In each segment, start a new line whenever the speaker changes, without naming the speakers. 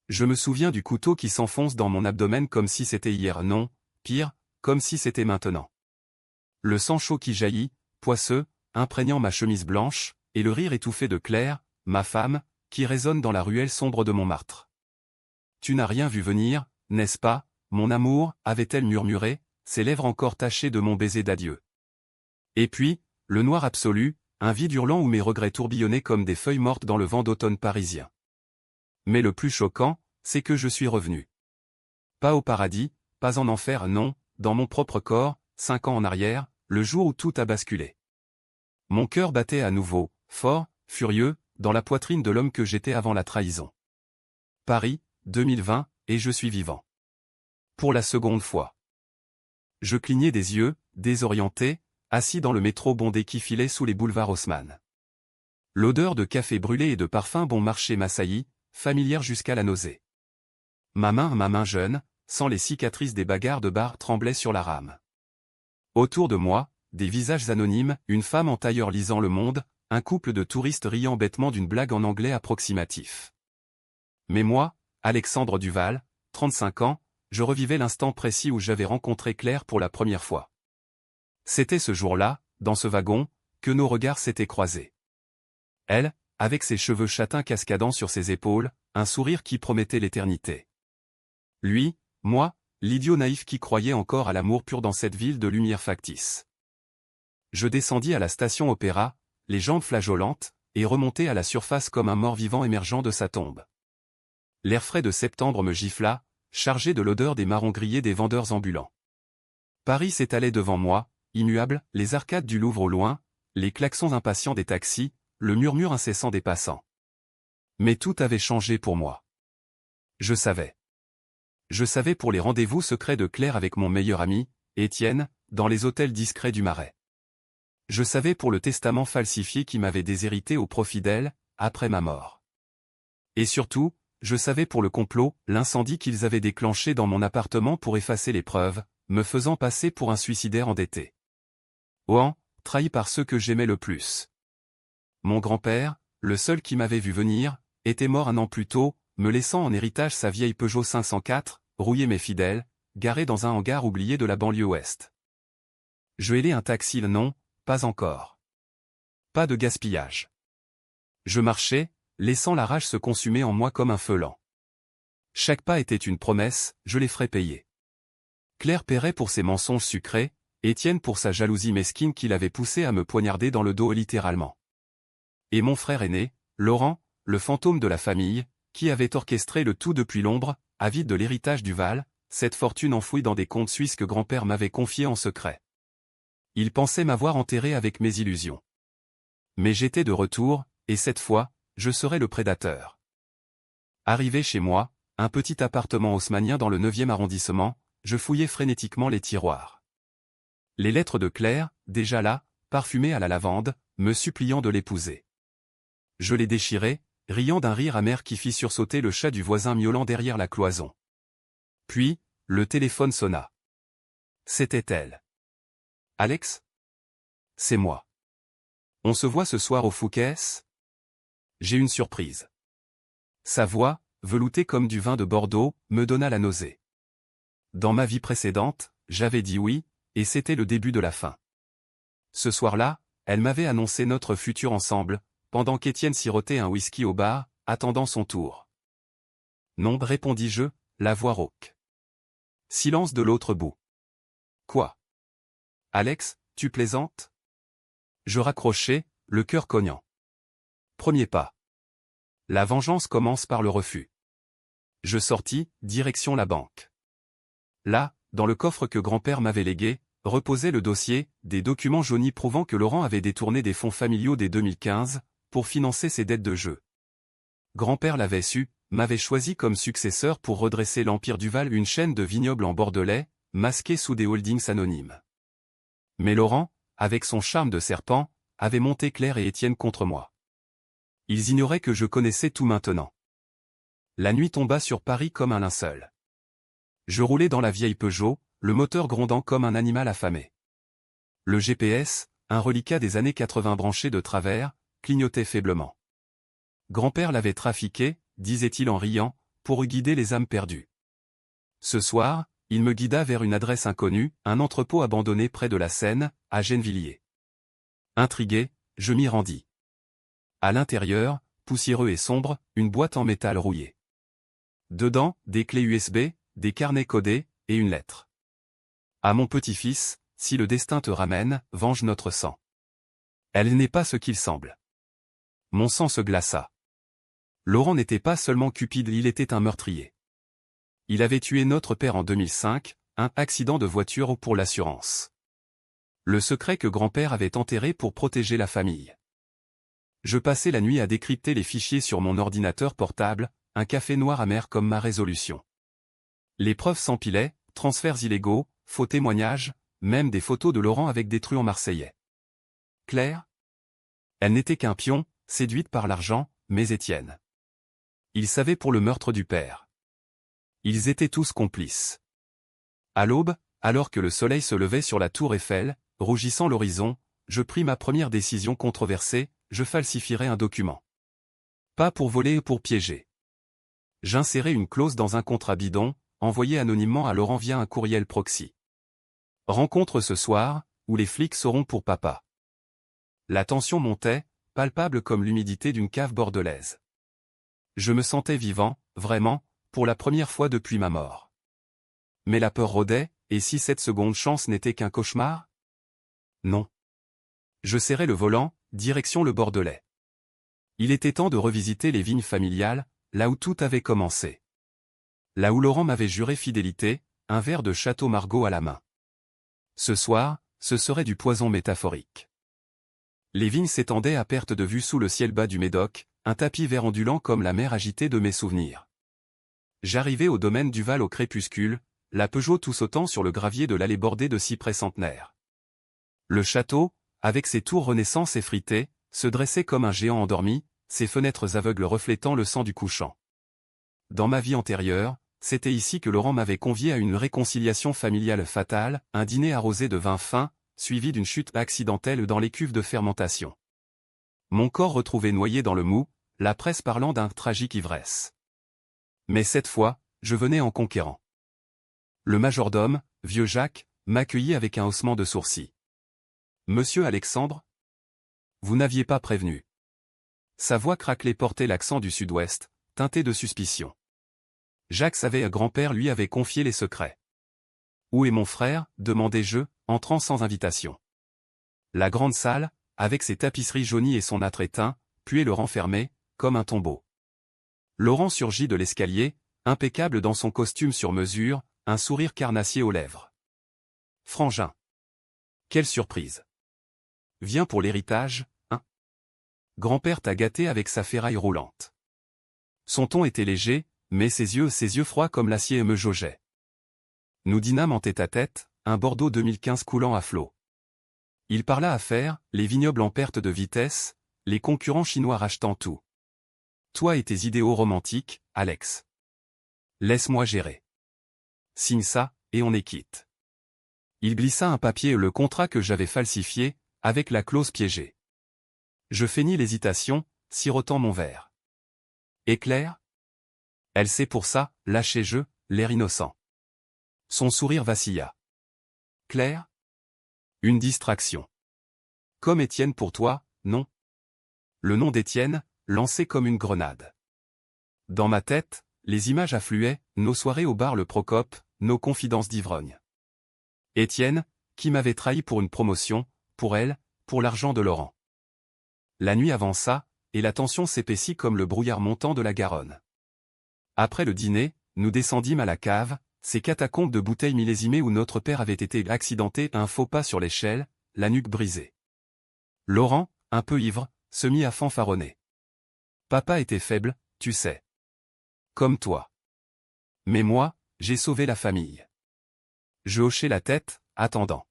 Je me souviens du couteau qui s'enfonce dans mon abdomen comme si c'était hier, non, pire, comme si c'était maintenant. Le sang chaud qui jaillit, poisseux, imprégnant ma chemise blanche, et le rire étouffé de Claire, ma femme, qui résonne dans la ruelle sombre de Montmartre. Tu n'as rien vu venir, n'est-ce pas, mon amour, avait-elle murmuré, ses lèvres encore tachées de mon baiser d'adieu. Et puis, le noir absolu, un vide hurlant où mes regrets tourbillonnaient comme des feuilles mortes dans le vent d'automne parisien. Mais le plus choquant, c'est que je suis revenu. Pas au paradis, pas en enfer, non, dans mon propre corps, 5 ans en arrière, le jour où tout a basculé. Mon cœur battait à nouveau, fort, furieux, dans la poitrine de l'homme que j'étais avant la trahison. Paris, 2020, et je suis vivant. Pour la seconde fois. Je clignais des yeux, désorienté, assis dans le métro bondé qui filait sous les boulevards Haussmann. L'odeur de café brûlé et de parfum bon marché m'assaillit, familière jusqu'à la nausée. Ma main jeune, sans les cicatrices des bagarres de bar, tremblait sur la rame. Autour de moi, des visages anonymes, une femme en tailleur lisant Le Monde, un couple de touristes riant bêtement d'une blague en anglais approximatif. Mais moi, Alexandre Duval, 35 ans, je revivais l'instant précis où j'avais rencontré Claire pour la première fois. C'était ce jour-là, dans ce wagon, que nos regards s'étaient croisés. Elle, avec ses cheveux châtains cascadant sur ses épaules, un sourire qui promettait l'éternité. Lui, moi, l'idiot naïf qui croyait encore à l'amour pur dans cette ville de lumière factice. Je descendis à la station Opéra, les jambes flageolantes, et remontai à la surface comme un mort-vivant émergeant de sa tombe. L'air frais de septembre me gifla, chargé de l'odeur des marrons grillés des vendeurs ambulants. Paris s'étalait devant moi, immuable, les arcades du Louvre au loin, les klaxons impatients des taxis, le murmure incessant des passants. Mais tout avait changé pour moi. Je savais. Je savais pour les rendez-vous secrets de Claire avec mon meilleur ami, Étienne, dans les hôtels discrets du Marais. Je savais pour le testament falsifié qui m'avait déshérité au profit d'elle, après ma mort. Et surtout, je savais pour le complot, l'incendie qu'ils avaient déclenché dans mon appartement pour effacer les preuves, me faisant passer pour un suicidaire endetté. Ohan, trahi par ceux que j'aimais le plus. Mon grand-père, le seul qui m'avait vu venir, était mort un an plus tôt, me laissant en héritage sa vieille Peugeot 504, rouillée mais fidèle, garée dans un hangar oublié de la banlieue ouest. Je hélais un taxi, non, pas encore. Pas de gaspillage. Je marchais, laissant la rage se consumer en moi comme un feu lent. Chaque pas était une promesse, je les ferais payer. Claire paierait pour ses mensonges sucrés, Étienne pour sa jalousie mesquine qui l'avait poussé à me poignarder dans le dos littéralement. Et mon frère aîné, Laurent, le fantôme de la famille, qui avait orchestré le tout depuis l'ombre, avide de l'héritage du Val, cette fortune enfouie dans des comptes suisses que grand-père m'avait confiés en secret. Il pensait m'avoir enterré avec mes illusions. Mais j'étais de retour, et cette fois, je serais le prédateur. Arrivé chez moi, un petit appartement haussmannien dans le 9e arrondissement, je fouillais frénétiquement les tiroirs. Les lettres de Claire, déjà là, parfumées à la lavande, me suppliant de l'épouser. Je les déchirai, riant d'un rire amer qui fit sursauter le chat du voisin miaulant derrière la cloison. Puis, le téléphone sonna. C'était elle. Alex ? C'est moi. On se voit ce soir au Fouquet's ? J'ai une surprise. Sa voix, veloutée comme du vin de Bordeaux, me donna la nausée. Dans ma vie précédente, j'avais dit oui, et c'était le début de la fin. Ce soir-là, elle m'avait annoncé notre futur ensemble, pendant qu'Étienne sirotait un whisky au bar, attendant son tour. Non, répondis-je, la voix rauque. Silence de l'autre bout. Quoi ? Alex, tu plaisantes ? Je raccrochai, le cœur cognant. Premier pas. La vengeance commence par le refus. Je sortis, direction la banque. Là, dans le coffre que grand-père m'avait légué, reposait le dossier, des documents jaunis prouvant que Laurent avait détourné des fonds familiaux dès 2015, pour financer ses dettes de jeu. Grand-père l'avait su, m'avait choisi comme successeur pour redresser l'Empire Duval, une chaîne de vignobles en Bordelais, masquée sous des holdings anonymes. Mais Laurent, avec son charme de serpent, avait monté Claire et Étienne contre moi. Ils ignoraient que je connaissais tout maintenant. La nuit tomba sur Paris comme un linceul. Je roulais dans la vieille Peugeot, le moteur grondant comme un animal affamé. Le GPS, un reliquat des années 80 branché de travers, clignotait faiblement. Grand-père l'avait trafiqué, disait-il en riant, pour y guider les âmes perdues. Ce soir, il me guida vers une adresse inconnue, un entrepôt abandonné près de la Seine, à Gennevilliers. Intrigué, je m'y rendis. À l'intérieur, poussiéreux et sombre, une boîte en métal rouillé. Dedans, des clés USB, des carnets codés, et une lettre. À mon petit-fils, si le destin te ramène, venge notre sang. Elle n'est pas ce qu'il semble. Mon sang se glaça. Laurent n'était pas seulement cupide, il était un meurtrier. Il avait tué notre père en 2005, un accident de voiture pour l'assurance. Le secret que grand-père avait enterré pour protéger la famille. Je passais la nuit à décrypter les fichiers sur mon ordinateur portable, un café noir amer comme ma résolution. Les preuves s'empilaient, transferts illégaux, faux témoignages, même des photos de Laurent avec des truands marseillais. Claire? Elle n'était qu'un pion, séduite par l'argent, mais Étienne. Il savait pour le meurtre du père. Ils étaient tous complices. À l'aube, alors que le soleil se levait sur la tour Eiffel, rougissant l'horizon, je pris ma première décision controversée, je falsifierai un document. Pas pour voler ou pour piéger. J'insérai une clause dans un contrat bidon, envoyé anonymement à Laurent via un courriel proxy. Rencontre ce soir, où les flics seront pour papa. La tension montait, palpable comme l'humidité d'une cave bordelaise. Je me sentais vivant, vraiment, pour la première fois depuis ma mort. Mais la peur rôdait, et si cette seconde chance n'était qu'un cauchemar? Non. Je serrais le volant, direction le Bordelais. Il était temps de revisiter les vignes familiales, là où tout avait commencé. Là où Laurent m'avait juré fidélité, un verre de Château Margaux à la main. Ce soir, ce serait du poison métaphorique. Les vignes s'étendaient à perte de vue sous le ciel bas du Médoc, un tapis vert ondulant comme la mer agitée de mes souvenirs. J'arrivais au domaine du Val au crépuscule, la Peugeot tout sautant sur le gravier de l'allée bordée de cyprès centenaires. Le château, avec ses tours Renaissance effritées, se dressait comme un géant endormi, ses fenêtres aveugles reflétant le sang du couchant. Dans ma vie antérieure, c'était ici que Laurent m'avait convié à une réconciliation familiale fatale, un dîner arrosé de vin fin, suivi d'une chute accidentelle dans les cuves de fermentation. Mon corps retrouvé noyé dans le mou, la presse parlant d'un tragique ivresse. Mais cette fois, je venais en conquérant. Le majordome, vieux Jacques, m'accueillit avec un haussement de sourcils. Monsieur Alexandre? Vous n'aviez pas prévenu. Sa voix craquelée portait l'accent du sud-ouest, teinté de suspicion. Jacques savait que grand-père lui avait confié les secrets. Où est mon frère? Demandai-je, entrant sans invitation. La grande salle, avec ses tapisseries jaunies et son âtre éteint, puait le renfermer, comme un tombeau. Laurent surgit de l'escalier, impeccable dans son costume sur mesure, un sourire carnassier aux lèvres. Frangin. Quelle surprise. Viens pour l'héritage, hein? Grand-père t'a gâté avec sa ferraille roulante. Son ton était léger, mais ses yeux froids comme l'acier me jaugeaient. Nous dînâmes en tête-à-tête, un Bordeaux 2015 coulant à flot. Il parla affaires, les vignobles en perte de vitesse, les concurrents chinois rachetant tout. Toi et tes idéaux romantiques, Alex. Laisse-moi gérer. Signe ça, et on est quitte. Il glissa un papier et le contrat que j'avais falsifié, avec la clause piégée. Je feignis l'hésitation, sirotant mon verre. Et Claire? Elle sait pour ça, lâchai-je, l'air innocent. Son sourire vacilla. Claire? Une distraction. Comme Étienne pour toi, non? Le nom d'Étienne, lancé comme une grenade. Dans ma tête, les images affluaient, nos soirées au bar Le Procope, nos confidences d'ivrogne. Étienne, qui m'avait trahi pour une promotion, pour elle, pour l'argent de Laurent. La nuit avança, et la tension s'épaissit comme le brouillard montant de la Garonne. Après le dîner, nous descendîmes à la cave, ces catacombes de bouteilles millésimées où notre père avait été accidenté à un faux pas sur l'échelle, la nuque brisée. Laurent, un peu ivre, se mit à fanfaronner. Papa était faible, tu sais. Comme toi. Mais moi, j'ai sauvé la famille. Je hochai la tête, attendant.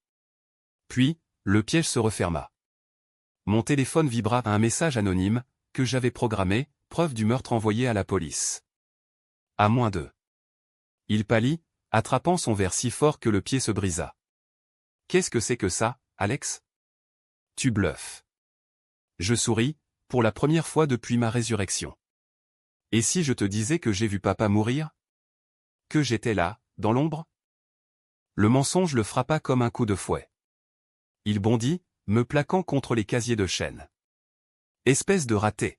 Puis, le piège se referma. Mon téléphone vibra à un message anonyme, que j'avais programmé, preuve du meurtre envoyé à la police. À moins de. Il pâlit, attrapant son verre si fort que le pied se brisa. Qu'est-ce que c'est que ça, Alex? Tu bluffes. Je souris, pour la première fois depuis ma résurrection. Et si je te disais que j'ai vu papa mourir? Que j'étais là, dans l'ombre? Le mensonge le frappa comme un coup de fouet. Il bondit, me plaquant contre les casiers de chêne. Espèce de raté!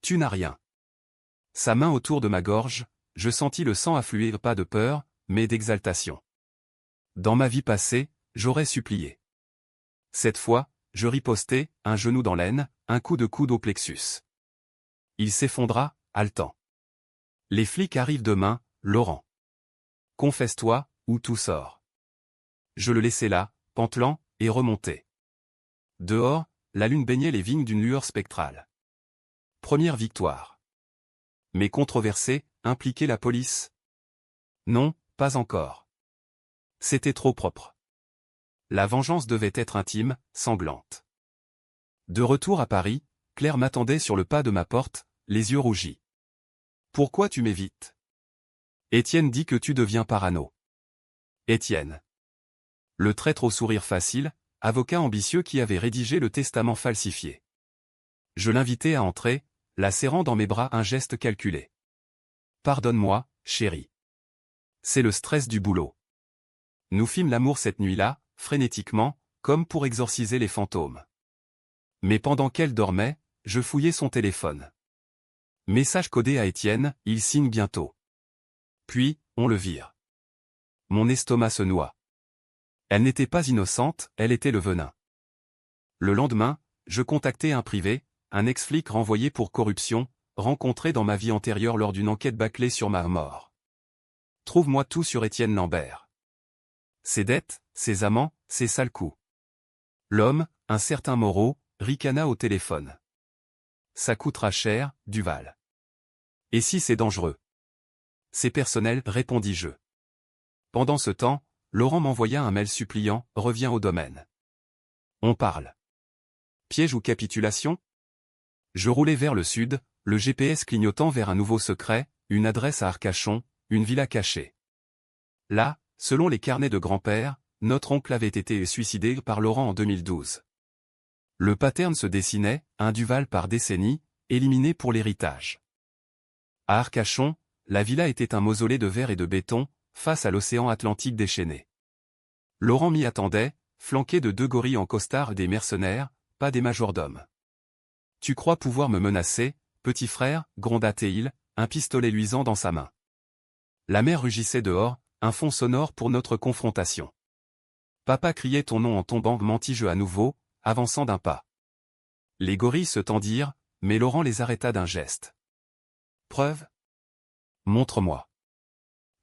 Tu n'as rien. Sa main autour de ma gorge, je sentis le sang affluer, pas de peur, mais d'exaltation. Dans ma vie passée, j'aurais supplié. Cette fois, je ripostai, un genou dans l'aine, un coup de coude au plexus. Il s'effondra, haletant. Les flics arrivent demain, Laurent. Confesse-toi, ou tout sort. Je le laissai là, pantelant, et remontai. Dehors, la lune baignait les vignes d'une lueur spectrale. Première victoire. Mais controversée, impliquait la police? Non, pas encore. C'était trop propre. La vengeance devait être intime, sanglante. De retour à Paris, Claire m'attendait sur le pas de ma porte, les yeux rougis. Pourquoi tu m'évites? Étienne dit que tu deviens parano. Étienne. Le traître au sourire facile, avocat ambitieux qui avait rédigé le testament falsifié. Je l'invitai à entrer, la serrant dans mes bras, un geste calculé. Pardonne-moi, chérie. C'est le stress du boulot. Nous fîmes l'amour cette nuit-là, frénétiquement, comme pour exorciser les fantômes. Mais pendant qu'elle dormait, je fouillais son téléphone. Message codé à Étienne, il signe bientôt. Puis, on le vire. Mon estomac se noie. Elle n'était pas innocente, elle était le venin. Le lendemain, je contactai un privé, un ex-flic renvoyé pour corruption, rencontré dans ma vie antérieure lors d'une enquête bâclée sur ma mort. Trouve-moi tout sur Étienne Lambert. Ses dettes, ses amants, ses sales coups. L'homme, un certain Moreau, ricana au téléphone. Ça coûtera cher, Duval. Et si c'est dangereux? C'est personnel, répondis-je. Pendant ce temps, Laurent m'envoya un mail suppliant, reviens au domaine. On parle. Piège ou capitulation? Je roulais vers le sud, le GPS clignotant vers un nouveau secret, une adresse à Arcachon, une villa cachée. Là, selon les carnets de grand-père, notre oncle avait été suicidé par Laurent en 2012. Le pattern se dessinait, un Duval par décennie, éliminé pour l'héritage. À Arcachon, la villa était un mausolée de verre et de béton, face à l'océan Atlantique déchaîné. Laurent m'y attendait, flanqué de 2 gorilles en costard et des mercenaires, pas des majordomes. Tu crois pouvoir me menacer, petit frère, gronda-t-il, un pistolet luisant dans sa main. La mer rugissait dehors, un fond sonore pour notre confrontation. Papa criait ton nom en tombant, mentis-je à nouveau, avançant d'un pas. Les gorilles se tendirent, mais Laurent les arrêta d'un geste. Preuve? Montre-moi.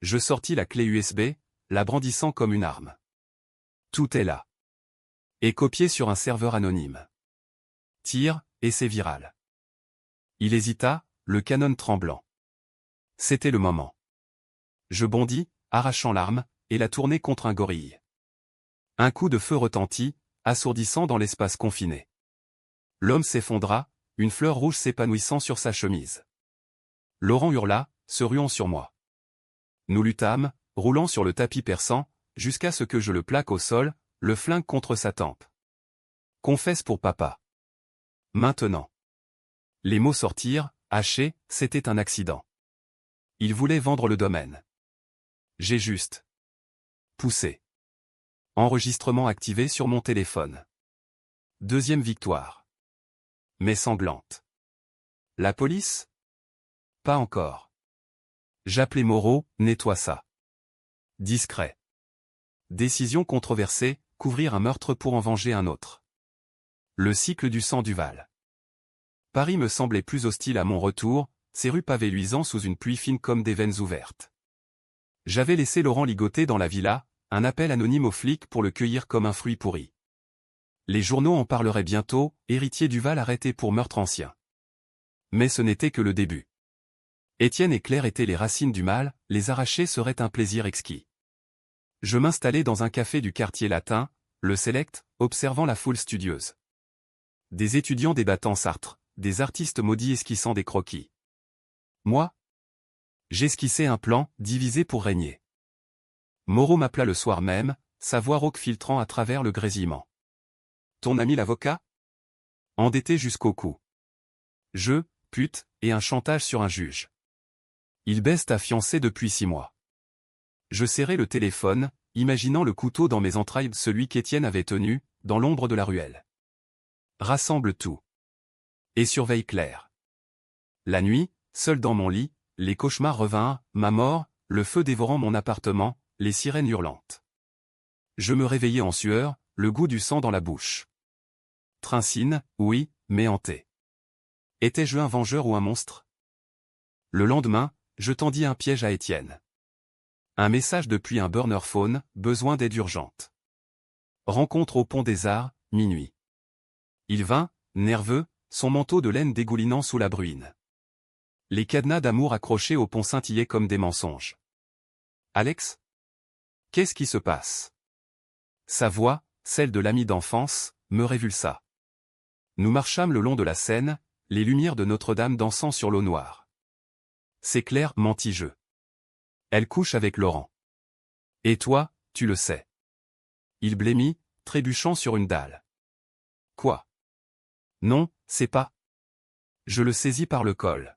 Je sortis la clé USB, la brandissant comme une arme. Tout est là. Et copié sur un serveur anonyme. Tire, et c'est viral. Il hésita, le canon tremblant. C'était le moment. Je bondis, arrachant l'arme, et la tournai contre un gorille. Un coup de feu retentit, assourdissant dans l'espace confiné. L'homme s'effondra, une fleur rouge s'épanouissant sur sa chemise. Laurent hurla, se ruant sur moi. Nous luttâmes, roulant sur le tapis perçant, jusqu'à ce que je le plaque au sol, le flingue contre sa tempe. Confesse pour papa. Maintenant. Les mots sortirent, hachés, c'était un accident. Il voulait vendre le domaine. J'ai juste poussé. Enregistrement activé sur mon téléphone. Deuxième victoire. Mais sanglante. La police? Pas encore. J'appelais Moreau, nettoie ça. Discret. Décision controversée, couvrir un meurtre pour en venger un autre. Le cycle du sang Duval. Paris me semblait plus hostile à mon retour, ses rues pavées luisant sous une pluie fine comme des veines ouvertes. J'avais laissé Laurent ligoter dans la villa, un appel anonyme aux flics pour le cueillir comme un fruit pourri. Les journaux en parleraient bientôt, héritier Duval arrêté pour meurtre ancien. Mais ce n'était que le début. Étienne et Claire étaient les racines du mal, les arracher serait un plaisir exquis. Je m'installai dans un café du quartier latin, le Select, observant la foule studieuse. Des étudiants débattant Sartre, des artistes maudits esquissant des croquis. Moi? J'esquissais un plan, divisé pour régner. Moreau m'appela le soir même, sa voix rauque filtrant à travers le grésillement. Ton ami l'avocat? Endetté jusqu'au cou. Pute, et un chantage sur un juge. Il baisse ta fiancée depuis 6 mois. Je serrai le téléphone, imaginant le couteau dans mes entrailles, celui qu'Étienne avait tenu, dans l'ombre de la ruelle. Rassemble tout. Et surveille Claire. La nuit, seul dans mon lit, les cauchemars revinrent, ma mort, le feu dévorant mon appartement, les sirènes hurlantes. Je me réveillai en sueur, le goût du sang dans la bouche. Trincine, oui, mais hanté. Étais-je un vengeur ou un monstre? Le lendemain, je tendis un piège à Étienne. Un message depuis un burner phone, besoin d'aide urgente. Rencontre au pont des Arts, minuit. Il vint, nerveux, son manteau de laine dégoulinant sous la bruine. Les cadenas d'amour accrochés au pont scintillaient comme des mensonges. Alex? Qu'est-ce qui se passe? Sa voix, celle de l'ami d'enfance, me révulsa. Nous marchâmes le long de la Seine, les lumières de Notre-Dame dansant sur l'eau noire. C'est clair, mentis-je. Elle couche avec Laurent. Et toi, tu le sais. Il blêmit, trébuchant sur une dalle. Quoi? Non, c'est pas. Je le saisis par le col.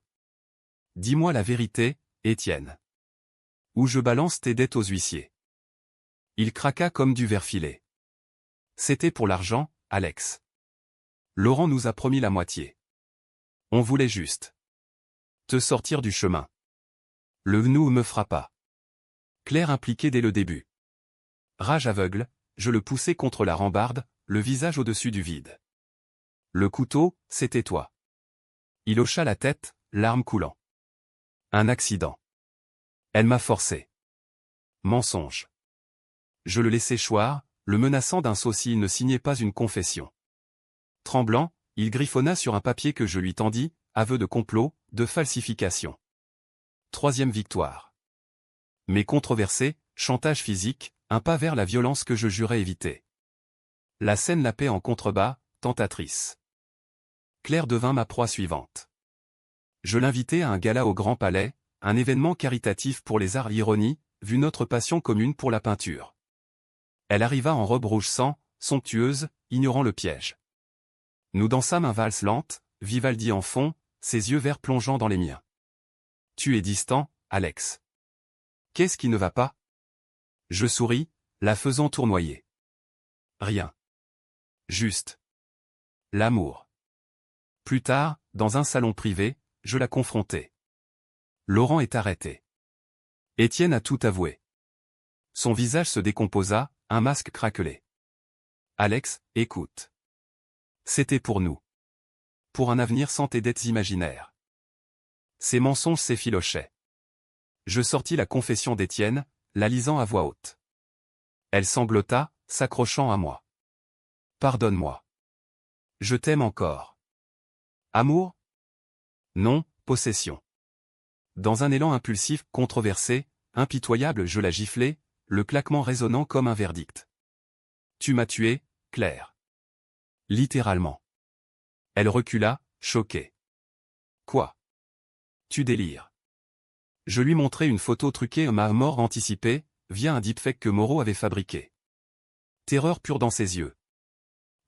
Dis-moi la vérité, Étienne. Ou je balance tes dettes aux huissiers. Il craqua comme du verre filé. C'était pour l'argent, Alex. Laurent nous a promis la moitié. On voulait juste te sortir du chemin. Le nous me frappa. Claire impliquée dès le début. Rage aveugle, je le poussai contre la rambarde, le visage au-dessus du vide. Le couteau, c'était toi. Il hocha la tête, larmes coulant. Un accident. Elle m'a forcé. Mensonge. Je le laissai choir, le menaçant d'un saut s'il ne signait pas une confession. Tremblant, il griffonna sur un papier que je lui tendis, aveu de complot, de falsification. 3e victoire. Mais controversé, chantage physique, un pas vers la violence que je jurais éviter. La scène la paix en contrebas, tentatrice. Claire devint ma proie suivante. Je l'invitai à un gala au Grand Palais, un événement caritatif pour les arts. Ironie, vu notre passion commune pour la peinture. Elle arriva en robe rouge sang, somptueuse, ignorant le piège. Nous dansâmes un valse lente, Vivaldi en fond, ses yeux verts plongeant dans les miens. Tu es distant, Alex. Qu'est-ce qui ne va pas? Je souris, la faisant tournoyer. Rien. Juste. L'amour. Plus tard, dans un salon privé, je la confrontai. Laurent est arrêté. Étienne a tout avoué. Son visage se décomposa, un masque craquelé. Alex, écoute. C'était pour nous. Pour un avenir sans tes dettes imaginaires. Ces mensonges s'effilochaient. Je sortis la confession d'Étienne, la lisant à voix haute. Elle sanglota, s'accrochant à moi. Pardonne-moi. Je t'aime encore. Amour? Non, possession. Dans un élan impulsif, controversé, impitoyable, je la giflai, le claquement résonnant comme un verdict. Tu m'as tué, Claire. Littéralement. Elle recula, choquée. Quoi? Tu délires. Je lui montrai une photo truquée, ma mort anticipée, via un deepfake que Moreau avait fabriqué. Terreur pure dans ses yeux.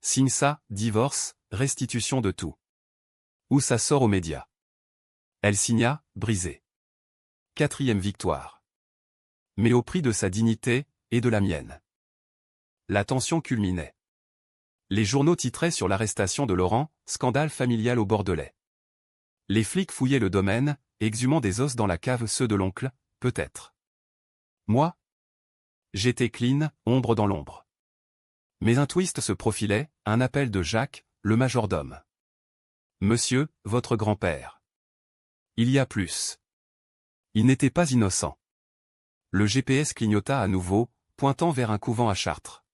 Signe ça, divorce, restitution de tout. Ou ça sort aux médias. Elle signa, brisée. 4e victoire. Mais au prix de sa dignité, et de la mienne. La tension culminait. Les journaux titraient sur l'arrestation de Laurent, scandale familial au Bordelais. Les flics fouillaient le domaine, exhumant des os dans la cave, ceux de l'oncle, peut-être. Moi? J'étais clean, ombre dans l'ombre. Mais un twist se profilait, un appel de Jacques, le majordome. Monsieur, votre grand-père. Il y a plus. Il n'était pas innocent. Le GPS clignota à nouveau, pointant vers un couvent à Chartres.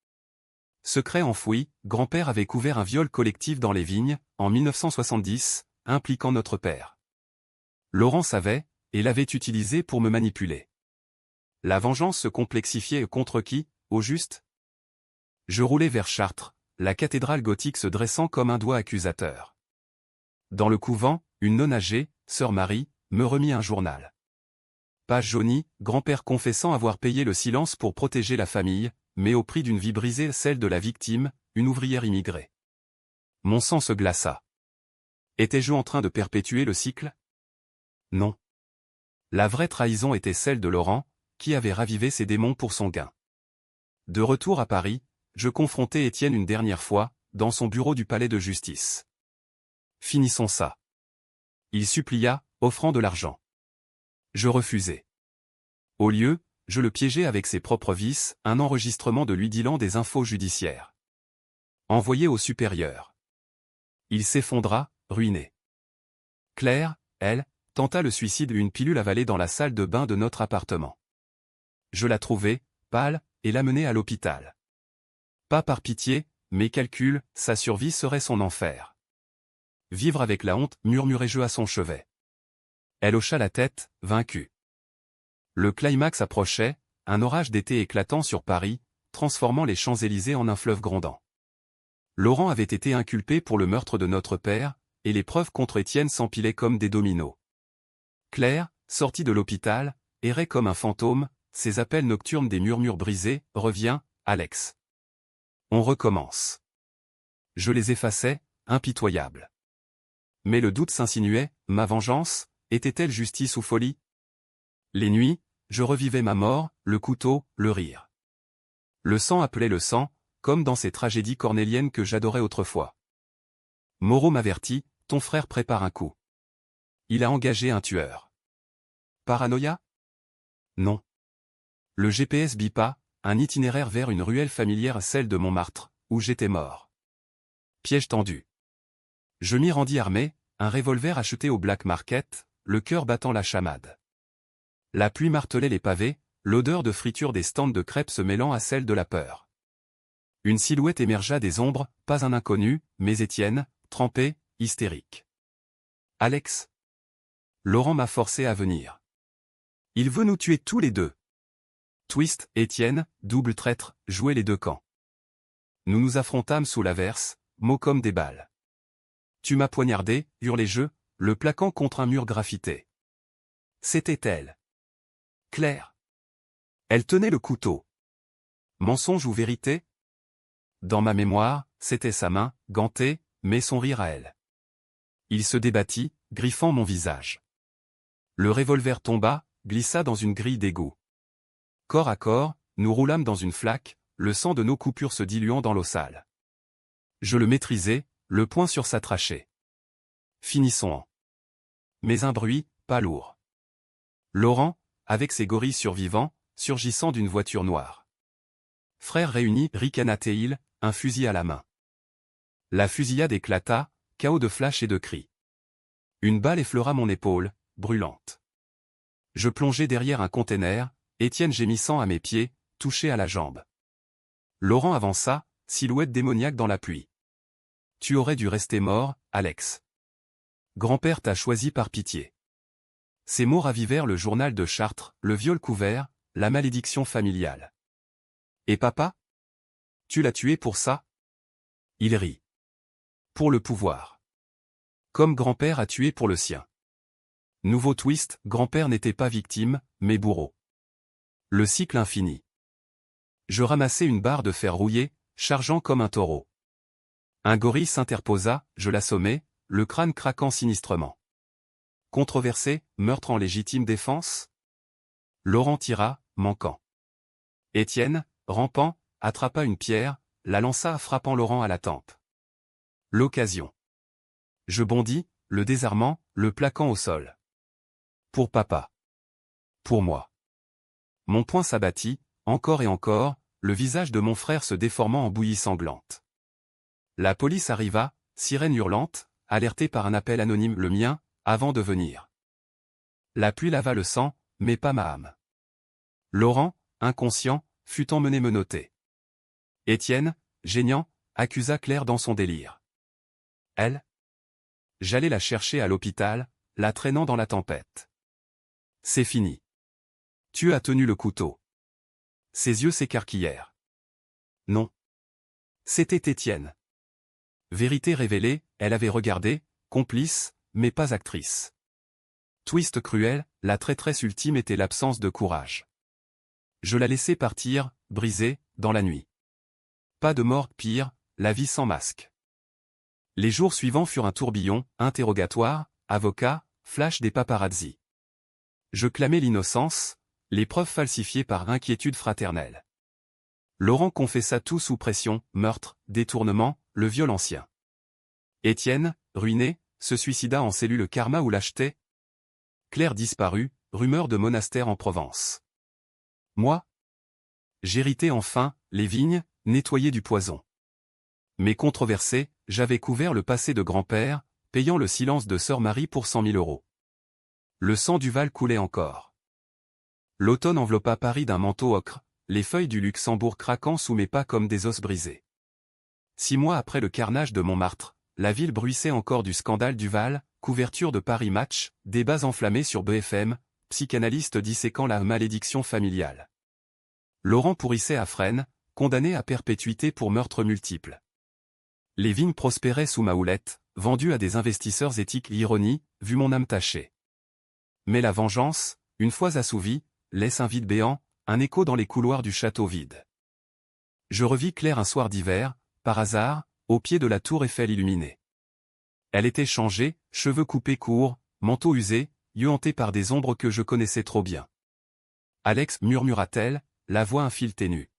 Secret enfoui, grand-père avait couvert un viol collectif dans les vignes, en 1970, impliquant notre père. Laurent savait, et l'avait utilisé pour me manipuler. La vengeance se complexifiait contre qui, au juste? Je roulais vers Chartres, la cathédrale gothique se dressant comme un doigt accusateur. Dans le couvent, une nonne âgée, sœur Marie, me remit un journal. Page jaunie, grand-père confessant avoir payé le silence pour protéger la famille, mais au prix d'une vie brisée, celle de la victime, une ouvrière immigrée. Mon sang se glaça. Étais-je en train de perpétuer le cycle? Non. La vraie trahison était celle de Laurent, qui avait ravivé ses démons pour son gain. De retour à Paris, je confrontai Étienne une dernière fois, dans son bureau du palais de justice. Finissons ça. Il supplia, offrant de l'argent. Je refusai. Au lieu, je le piégeai avec ses propres vices, un enregistrement de lui dilant des infos judiciaires. Envoyé au supérieur. Il s'effondra, ruiné. Claire, elle, tenta le suicide une pilule avalée dans la salle de bain de notre appartement. Je la trouvai, pâle, et l'amenai à l'hôpital. Pas par pitié, mais calcul, sa survie serait son enfer. Vivre avec la honte, murmurai-je à son chevet. Elle hocha la tête, vaincue. Le climax approchait, un orage d'été éclatant sur Paris, transformant les Champs-Élysées en un fleuve grondant. Laurent avait été inculpé pour le meurtre de notre père, et les preuves contre Étienne s'empilaient comme des dominos. Claire, sortie de l'hôpital, errait comme un fantôme, ses appels nocturnes des murmures brisés, « Reviens, Alex. On recommence. » Je les effaçais, impitoyable. Mais le doute s'insinuait, ma vengeance, était-elle justice ou folie? Les nuits, je revivais ma mort, le couteau, le rire. Le sang appelait le sang, comme dans ces tragédies cornéliennes que j'adorais autrefois. Moreau m'avertit, ton frère prépare un coup. Il a engagé un tueur. Paranoïa? Non. Le GPS bipa, un itinéraire vers une ruelle familière, celle de Montmartre, où j'étais mort. Piège tendu. Je m'y rendis armé, un revolver acheté au Black Market, le cœur battant la chamade. La pluie martelait les pavés, l'odeur de friture des stands de crêpes se mêlant à celle de la peur. Une silhouette émergea des ombres, pas un inconnu, mais Étienne, trempé, hystérique. Alex. Laurent m'a forcé à venir. Il veut nous tuer tous les deux. Twist, Étienne, double traître, jouaient les deux camps. Nous nous affrontâmes sous l'averse, mots comme des balles. Tu m'as poignardé, hurlai-je, le plaquant contre un mur graffité. C'était elle. Claire. Elle tenait le couteau. Mensonge ou vérité? Dans ma mémoire, c'était sa main, gantée, mais son rire à elle. Il se débattit, griffant mon visage. Le revolver tomba, glissa dans une grille d'égout. Corps à corps, nous roulâmes dans une flaque, le sang de nos coupures se diluant dans l'eau sale. Je le maîtrisais, le poing sur sa trachée. Finissons en. Mais un bruit, pas lourd. Laurent, avec ses gorilles survivants, surgissant d'une voiture noire. Frères réunis, ricana-t-il, un fusil à la main. La fusillade éclata, chaos de flashs et de cris. Une balle effleura mon épaule, brûlante. Je plongeai derrière un container, Étienne gémissant à mes pieds, touché à la jambe. Laurent avança, silhouette démoniaque dans la pluie. Tu aurais dû rester mort, Alex. Grand-père t'a choisi par pitié. Ces mots ravivèrent le journal de Chartres, le viol couvert, la malédiction familiale. Et papa? Tu l'as tué pour ça? Il rit. Pour le pouvoir. Comme grand-père a tué pour le sien. Nouveau twist, grand-père n'était pas victime, mais bourreau. Le cycle infini. Je ramassai une barre de fer rouillé, chargeant comme un taureau. Un gorille s'interposa, je l'assommai, le crâne craquant sinistrement. Controversé, meurtre en légitime défense? Laurent tira, manquant. Étienne, rampant, attrapa une pierre, la lança frappant Laurent à la tempe. L'occasion. Je bondis, le désarmant, le plaquant au sol. Pour papa. Pour moi. Mon poing s'abattit, encore et encore, le visage de mon frère se déformant en bouillie sanglante. La police arriva, sirène hurlante, alertée par un appel anonyme, le mien, avant de venir. La pluie lava le sang, mais pas ma âme. Laurent, inconscient, fut emmené menotter. Étienne, geignant, accusa Claire dans son délire. Elle? J'allais la chercher à l'hôpital, la traînant dans la tempête. C'est fini. Tu as tenu le couteau. Ses yeux s'écarquillèrent. Non. C'était Étienne. Vérité révélée, elle avait regardé, complice, mais pas actrice. Twist cruel, la traîtresse ultime était l'absence de courage. Je la laissai partir, brisée, dans la nuit. Pas de mort, pire, la vie sans masque. Les jours suivants furent un tourbillon, interrogatoire, avocat, flash des paparazzi. Je clamais l'innocence, les preuves falsifiées par inquiétude fraternelle. Laurent confessa tout sous pression, meurtre, détournement, le viol ancien. Étienne, ruiné, se suicida en cellule karma ou lâcheté. Claire disparut, rumeur de monastère en Provence. Moi? J'héritais enfin, les vignes, nettoyées du poison. Mais controversé, j'avais couvert le passé de grand-père, payant le silence de sœur Marie pour 100 000 €. Le sang du Val coulait encore. L'automne enveloppa Paris d'un manteau ocre, les feuilles du Luxembourg craquant sous mes pas comme des os brisés. 6 mois après le carnage de Montmartre, la ville bruissait encore du scandale du Val, couverture de Paris Match, débats enflammés sur BFM, psychanalyste disséquant la malédiction familiale. Laurent pourrissait à Fresnes, condamné à perpétuité pour meurtres multiples. Les vignes prospéraient sous ma houlette, vendues à des investisseurs éthiques. Ironie, vu mon âme tachée. Mais la vengeance, une fois assouvie, laisse un vide béant, un écho dans les couloirs du château vide. Je revis Claire un soir d'hiver, par hasard, au pied de la tour Eiffel illuminée. Elle était changée, cheveux coupés courts, manteau usé, yeux hantés par des ombres que je connaissais trop bien. Alex, murmura-t-elle, la voix un fil ténu.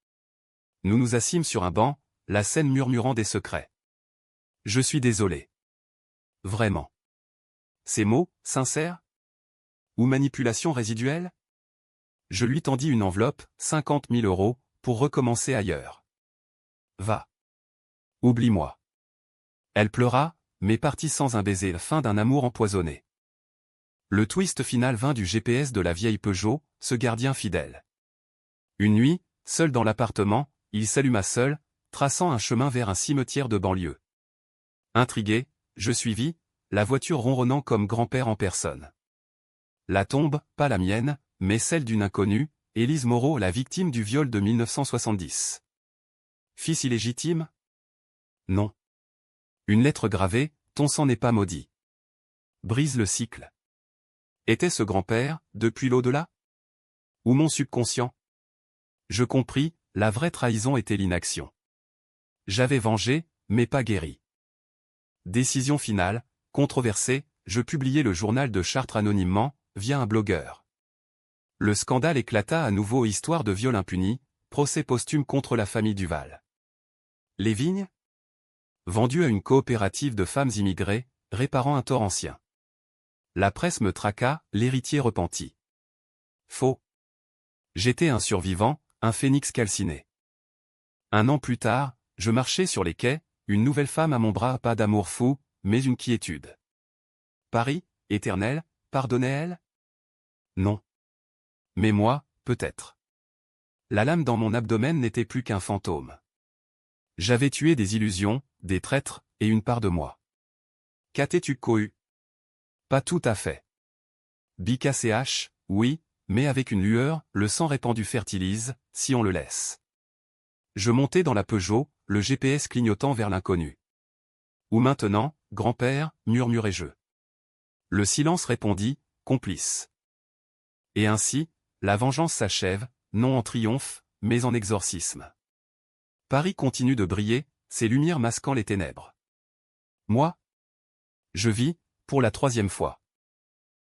Nous nous assîmes sur un banc, la scène murmurant des secrets. Je suis désolé. Vraiment. Ces mots, sincères? Ou manipulation résiduelle? Je lui tendis une enveloppe, 50 000 €, pour recommencer ailleurs. Va. Oublie-moi. Elle pleura, mais partit sans un baiser, fin d'un amour empoisonné. Le twist final vint du GPS de la vieille Peugeot, ce gardien fidèle. Une nuit, seul dans l'appartement, il s'alluma seul, traçant un chemin vers un cimetière de banlieue. Intrigué, je suivis, la voiture ronronnant comme grand-père en personne. La tombe, pas la mienne, mais celle d'une inconnue, Élise Moreau, la victime du viol de 1970. Fils illégitime? Non. Une lettre gravée, ton sang n'est pas maudit. Brise le cycle. Était-ce grand-père, depuis l'au-delà? Ou mon subconscient? Je compris, la vraie trahison était l'inaction. J'avais vengé, mais pas guéri. Décision finale, controversée, je publiai le journal de Chartres anonymement, via un blogueur. Le scandale éclata à nouveau, histoire de viol impuni, procès posthume contre la famille Duval. Les vignes? Vendues à une coopérative de femmes immigrées, réparant un tort ancien. La presse me traqua, l'héritier repenti. Faux. J'étais un survivant, un phénix calciné. 1 an plus tard, je marchais sur les quais, une nouvelle femme à mon bras, pas d'amour fou, mais une quiétude. Paris, éternel, pardonnait-elle? Non. Mais moi, peut-être. La lame dans mon abdomen n'était plus qu'un fantôme. J'avais tué des illusions, des traîtres, et une part de moi. Qu'as-tu couru? Pas tout à fait. BKCH, oui, mais avec une lueur, le sang répandu fertilise, si on le laisse. Je montai dans la Peugeot, le GPS clignotant vers l'inconnu. Où maintenant, grand-père, murmurai-je. Le silence répondit, complice. Et ainsi, la vengeance s'achève, non en triomphe, mais en exorcisme. Paris continue de briller, ses lumières masquant les ténèbres. Moi? Je vis, pour la 3e fois.